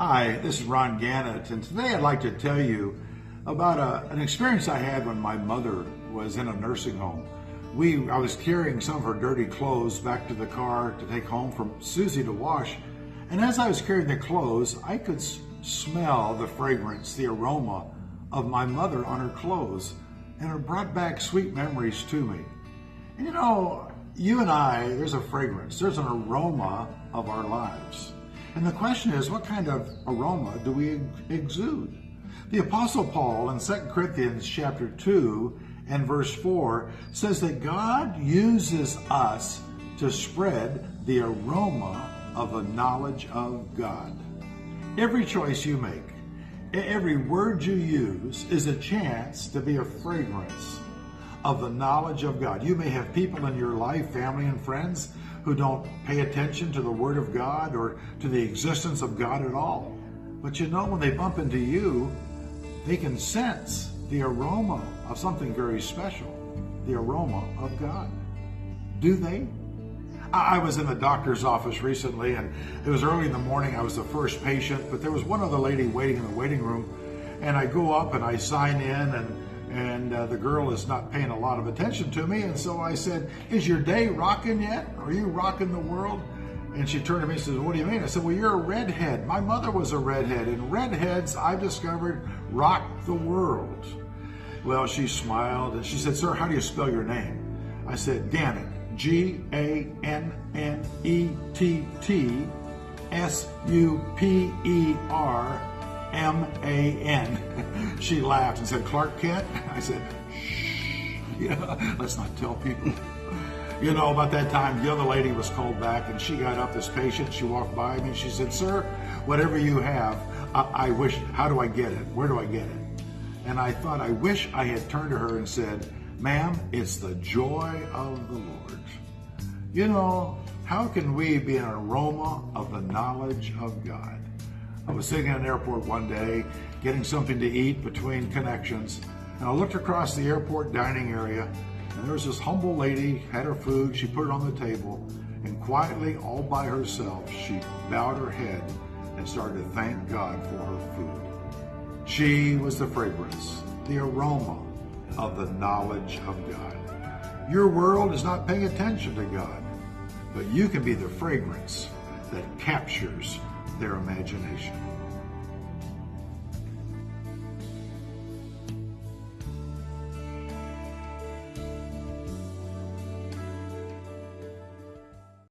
Hi, this is Ron Gannett, and today I'd like to tell you about an experience I had when my mother was in a nursing home. I was carrying some of her dirty clothes back to the car to take home for Susie to wash, and as I was carrying the clothes, I could smell the fragrance, the aroma of my mother on her clothes, and it brought back sweet memories to me. And you know, you and I, there's a fragrance, there's an aroma of our lives. And the question is, what kind of aroma do we exude? The Apostle Paul in 2 Corinthians chapter 2 and verse 4 says that God uses us to spread the aroma of the knowledge of God. Every choice you make, every word you use is a chance to be a fragrance of the knowledge of God. You may have people in your life, family and friends, who don't pay attention to the Word of God or to the existence of God at all. But you know, when they bump into you, they can sense the aroma of something very special, the aroma of God. Do they? I was in a doctor's office recently, and it was early in the morning. I was the first patient, but there was one other lady waiting in the waiting room, and I go up and I sign in, and the girl is not paying a lot of attention to me, and so I said, "Is your day rocking yet? Are you rocking the world?" And she turned to me and said, "What do you mean?" I said, "Well, you're a redhead. My mother was a redhead, and redheads, I've discovered, rock the world." Well, she smiled, and she said, "Sir, how do you spell your name?" I said, "Gannett, GannetSuperman. She laughed and said, "Clark Kent?" I said, "Shh, yeah, let's not tell people." You know, about that time, the other lady was called back, and she got up, this patient, she walked by me, and she said, "Sir, whatever you have, I wish, how do I get it? Where do I get it?" And I thought, I wish I had turned to her and said, "Ma'am, it's the joy of the Lord." You know, how can we be an aroma of the knowledge of God? I was sitting in an airport one day, getting something to eat between connections, and I looked across the airport dining area, and there was this humble lady, had her food, she put it on the table, and quietly, all by herself, she bowed her head and started to thank God for her food. She was the fragrance, the aroma of the knowledge of God. Your world is not paying attention to God, but you can be the fragrance that captures their imagination.